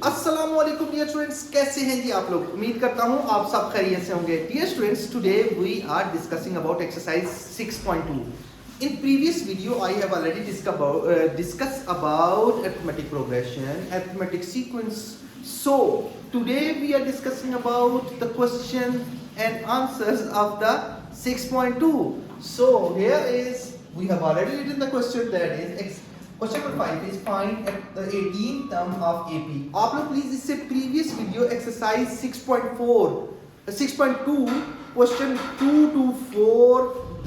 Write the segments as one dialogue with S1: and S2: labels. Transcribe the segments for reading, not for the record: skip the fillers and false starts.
S1: अस्सलाम वालेकुम dear students, कैसे हैं जी आप लोग। उम्मीद करता हूं आप सब खैरियत से होंगे। Dear students, today we are discussing about exercise 6.2. In previous video I have already discussed about arithmetic progression, arithmetic sequence. So today we are discussing about the question and answers of the 6.2. So here is, we have already written the question, that is question number 5 is find the 18th term of AP. आप लोग please इससे previous video exercise 6.4 6.2 question 2 to 4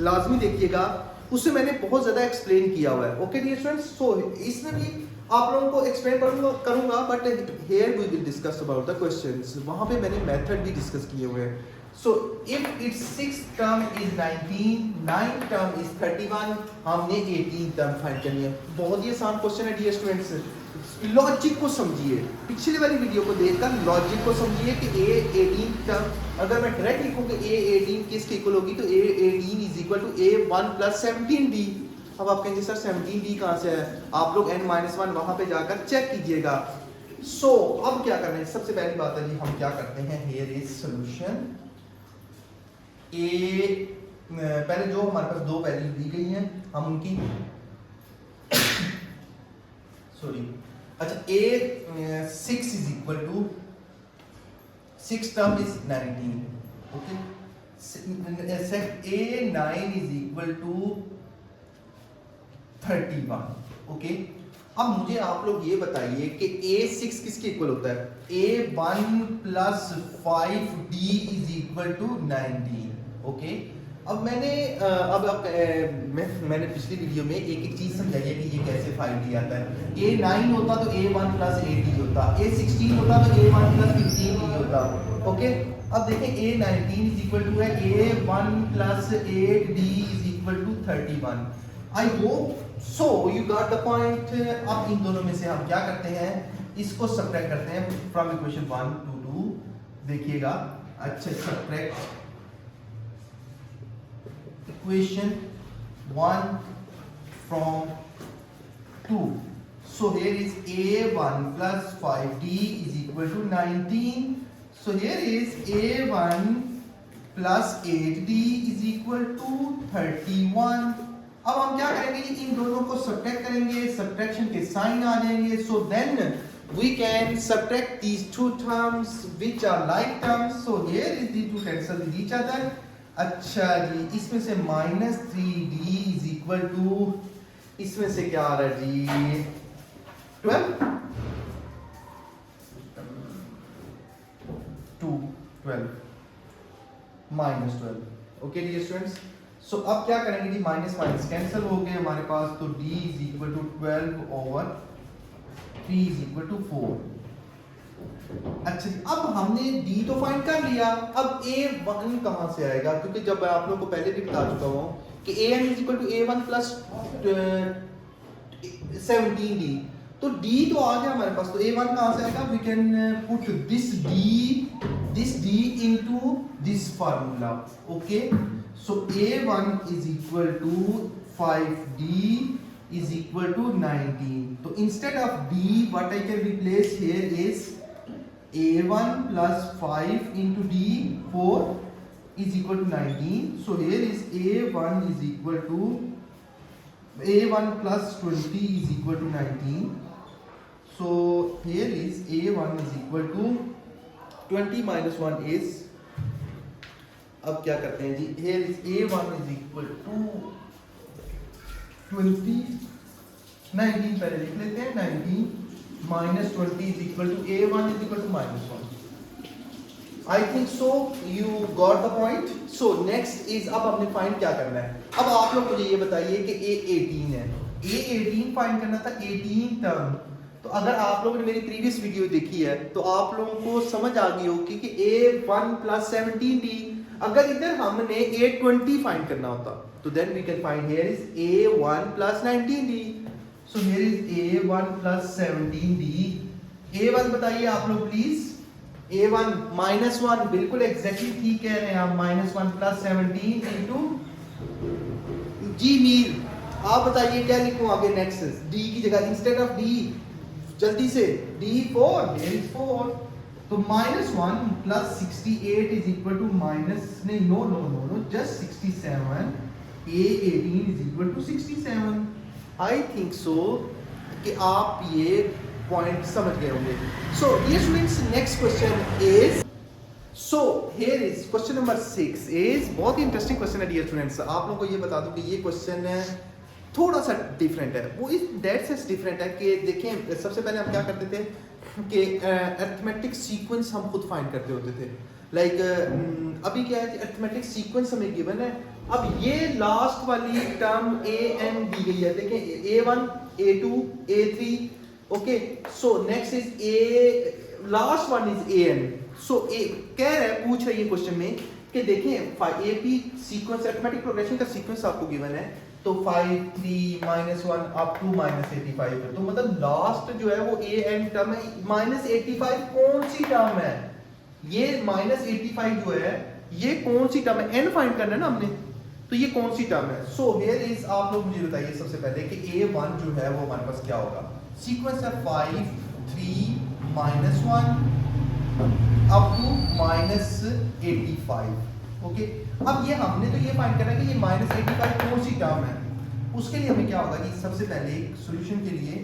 S1: लाजमी देखिएगा, उससे मैंने बहुत ज्यादा explain किया हुआ है। ओके डियर स्टूडेंट्स, सो इसमें भी आप लोगों को एक्सप्लेन करूंगा, but here we will discuss about the questions. वहां पे मैंने मेथड भी डिस्कस किए हुए हैं। So if its sixth term is 19, ninth term is 31, हमने 18th term फाइंड करनी है। बहुत ही आसान क्वेश्चन है डियर स्टूडेंट्स। लॉजिक को समझिए, पिछले वाली वीडियो को देखकर लॉजिक को समझिए कि a 18th टर्म, अगर मैं डायरेक्ट लिखूं कि a 18 किसके इक्वल होगी, तो a 18 is equal to a 1 plus 17d। अब आप कहेंगे सर 17d कहाँ से है, आप लोग n-1 वहां पे जाकर चेक कीजिएगा। सो अब क्या करना है, सबसे पहली बात है जी, हम क्या करते हैं, हियर इज सॉल्यूशन। पहले जो हमारे पास दो वैल्यू दी गई हैं हम उनकी सॉरी अच्छा a 6 is equal to 6 term is 19, okay. a 9 is equal to 31, okay. अब मुझे आप लोग ये बताइए कि a 6 किसके इक्वल होता है, a 1 plus 5d is equal to 19, okay. अब मैंने मैंने पिछली वीडियो में एक एक चीज समझाई है कि ये कैसे 5d आता है। a 9 होता तो a 1 प्लस 8d होता, a 16 होता तो a 1 प्लस 15d होता, ओके। अब देखें a 19 इज इक्वल टू है a 1 plus 8d is equal to 31। I hope so you got the point. अब इन दोनों में से हम क्या करते हैं, इसको सब्ट्रैक्ट करते हैं फ्रॉम इक्वेशन 1 to 2। देखिएगा, अच्छा, subtract equation 1 from 2. So here is a1 plus 5d is equal to 19. So here is a1 plus 8d is equal to 31. अब हम क्या करेंगे, इन दोनों को सब्ट्रैक्ट करेंगे, सब्ट्रैक्शन के साइन आ जाएंगे। So then we can subtract these two terms which are like terms. So here is the two cancel with each other. अच्छा जी, इसमें से -3d इज इक्वल टू, इसमें से क्या आ रहा है जी, 12 -12, ओके डियर स्टूडेंट्स। सो अब क्या करेंगे जी, माइनस माइनस कैंसिल हो गए हमारे पास, तो d is equal to 12 over 3 is equal to 4। अच्छा, अब हमने d तो फाइंड कर लिया, अब a1 कहां से आएगा, क्योंकि जब मैं आप लोगों को पहले भी बता चुका हूं कि an is equal to a1 plus 17d, तो d तो आ गया हमारे पास, तो a1 कहां से आएगा, we can put this d into this formula, okay. So a1 is equal to 5d is equal to 19. So instead of d, what I can replace here is a1 plus 5 into d, 4 is equal to 19. So here is a1 is equal to a1 plus 20 is equal to 19. So here is a1 is equal to 20 minus 1 is, अब क्या करते हैं जी, here is a1 is equal to 20, 19 पहले लिख लेते हैं, 19 minus 20 is equal to a1 is equal to -1. I think so you got the point. So next is, अब हमने फाइंड क्या करना है, अब आप लोग मुझे ये बताइए कि a 18 है, a 18 फाइंड करना था, 18 टर्म। तो अगर आप लोगों ने मेरी प्रीवियस वीडियो देखी है तो आप लोगों को समझ आ गई होगी कि a1 प्लस 17d, अगर इधर हमने a20 फाइंड करना होता तो then we can find here is a1 plus 19d. So here is a1 plus 17d. a1 बताइए आप लोग प्लीज, a1 -1, बिल्कुल एग्जैक्टली ठीक कह रहे हैं आप, -1 plus 17 into जी मीर, आप बताइए क्या लिखूं आगे नेक्स्ट, d की जगह, इंस्टेड ऑफ d जल्दी से, D4, here is 4. तो -1 plus 68 is equal to minus, नहीं, no, just 67. A18 is equal to 67. I think so कि आप ये पॉइंट समझ गए होंगे. So dear students, next question is, so here is question number 6 is बहुत ही इंटरेस्टिंग क्वेश्चन है डियर स्टूडेंट्स. आप लोगों को ये बता दूं कि ये क्वेश्चन थोड़ा सा डिफरेंट है. वो इस दैट सेंस डिफरेंट है कि देखें, सबसे पहले हम क्या करते थे कि अरिथमेटिक सीक्वेंस हम खुद फाइंड करते होते थे. लाइक अभी क्या है कि अरिथमेटिक सीक्वेंस हमें गिवन है. अब ये लास्ट वाली टर्म an दी गई है. देखें a1, a2, a3. Okay, so next is a, last one is an. सो कह रहा है, पूछ रहा है ये क्वेश्चन में कि देखें AP सीक्वेंस, अरिथमेटिक प्रोग्रेशन का सीक्वेंस आपको गिवन है. तो 5, 3, -1 अप टू -85 है. तो मतलब लास्ट जो है वो an टर्म है. -85 कौन सी टर्म है? ये -85 जो है ये कौन सी टर्म है? n फाइंड करना है ना हमने, तो ये कौन सी टर्म है? सो हियर इज, आप लोग मुझे बताइए सबसे पहले कि a1 जो है वो हमारे पास क्या होगा. सीक्वेंस है 5, 3, -1 अप टू -85. ओके, अब ये हमने तो ये फाइंड करना है कि ये -85 कौन सी टर्म है. उसके लिए हमें क्या होगा कि सबसे पहले सॉल्यूशन के लिए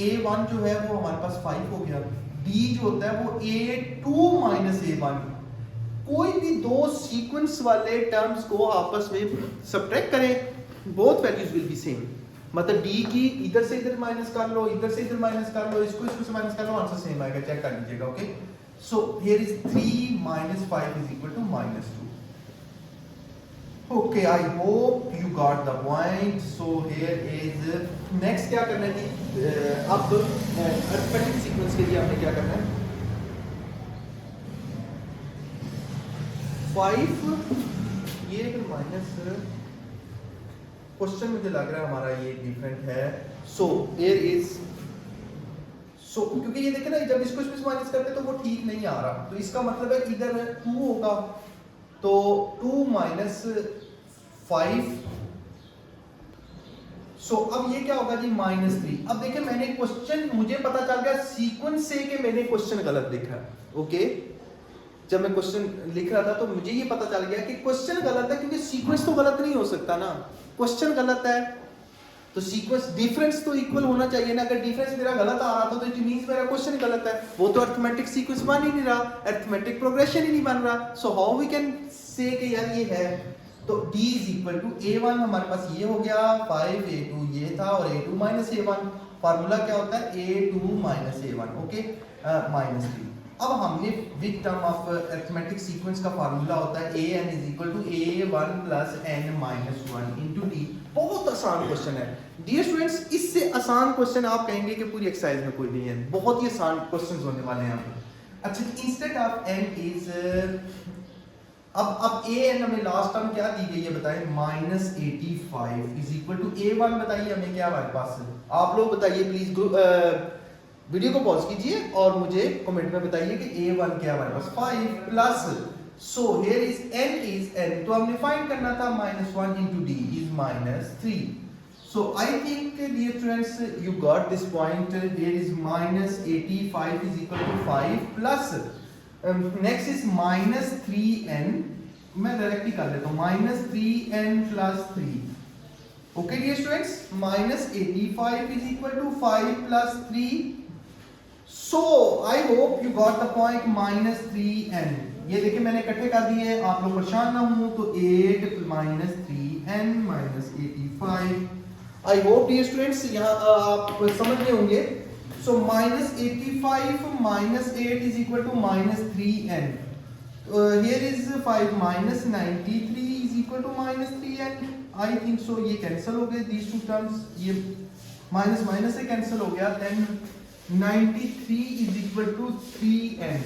S1: a1 जो है वो हमारे पास 5 हो गया. d जो होता है वो a2 -a1. कोई भी दो सीक्वेंस वाले टर्म्स को आपस में सब्ट्रैक्ट करें, both values will be same. मतलब d की इधर से इधर माइनस कर लो, इधर से इधर माइनस कर लो, इसको से माइनस कर लो, आंसर सेम आएगा. चेक कर लीजिएगा. Okay, so here is 3 - 5 is equal to -2. Okay, I hope you got the point. So here is next क्या करना है कि अब अरिथमेटिक सीक्वेंस के लिए आपने क्या करना है. 5 ये माइनस क्वेश्चन मुझे लग रहा है हमारा ये डिफरेंट है. सो हियर इज, सो क्योंकि ये देखे ना, जब इसको इसमें माइनस करते तो वो ठीक नहीं आ रहा. तो इसका मतलब है इधर 2 होगा, तो 2 - 5. सो अब ये क्या होगा जी -3. अब देखिए मैंने क्वेश्चन, मुझे पता चल गया सीक्वेंस से कि मैंने क्वेश्चन गलत लिखा. ओके, जब मैं क्वेश्चन लिख रहा था तो मुझे ये पता चल गया कि क्वेश्चन गलत है, क्योंकि सीक्वेंस तो गलत नहीं हो सकता ना. क्वेश्चन गलत है तो सीक्वेंस डिफरेंस तो इक्वल होना चाहिए ना. अगर डिफरेंस मेरा गलत आ रहा था तो इट मींस मेरा क्वेश्चन गलत है. वो तो अरिथमेटिक सीक्वेंस बन ही नहीं रहा, अरिथमेटिक प्रोग्रेशन ही नहीं बन रहा. So how we can say कि यार ये है. तो d is equal to a1 हमारे पास ये हो गया, 5, a2 ये था, और a2 -a1. फार्मूला क्या होता है? a2 -a1. ओके, -3. अब हमने with term of arithmetic sequence का फार्मूला होता है an is equal to a1 plus n - 1 into d. बहुत आसान क्वेश्चन है डियर स्टूडेंट्स. इससे आसान क्वेश्चन आप कहेंगे कि पूरी एक्सरसाइज में कोई नहीं है. बहुत ही आसान क्वेश्चंस होने वाले हैं. अच्छा, इंस्टेड ऑफ n इज, अब an हमें लास्ट टर्म क्या दी गई है बताएं? -85 इज इक्वल टू a1. बताइए हमें क्या हमारे पास है. आप लोग बताइए प्लीज. वीडियो को पॉज कीजिए और मुझे कमेंट में बताइए कि a1 क्या हमारे पास 5 plus. So here is n, तो हमने फाइंड करना था -1 into d is -3. So I think dear students you got this point. Here is -85 is equal to 5 plus next is -3n. मैं डायरेक्टली कर लेता हूँ, -3n plus 3. Okay dear students, -85 is equal to 5 plus 3. So I hope you got the point -3n. ये देखिए मैंने इकट्ठे कर दिए, आप लोग परेशान ना हो. तो 8 -3n -85. आई होप डियर स्टूडेंट्स यहाँ आप समझ गए होंगे. So -85 -8 is equal to -3n. Here is 5 -93 is equal to -3n. I think so ये कैंसिल हो गए दीज टू टर्म्स. ये माइनस माइनस से कैंसिल हो गया. Then 93 is equal to 3n.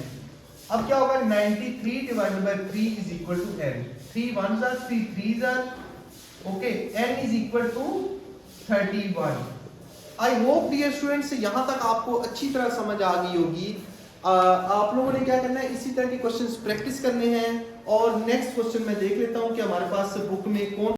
S1: अब क्या होगा? 93 divided by 3 is equal to n. 3 1s are 3 3s are. Okay, n is equal to 31. I hope dear students यहाँ तक आपको अच्छी तरह समझ आ गई होगी. आप लोगों ने क्या करना है, इसी तरह के क्वेश्चंस प्रैक्टिस करने हैं. और नेक्स्ट क्वेश्चन मैं देख लेता हूँ कि हमारे पास बुक में कौन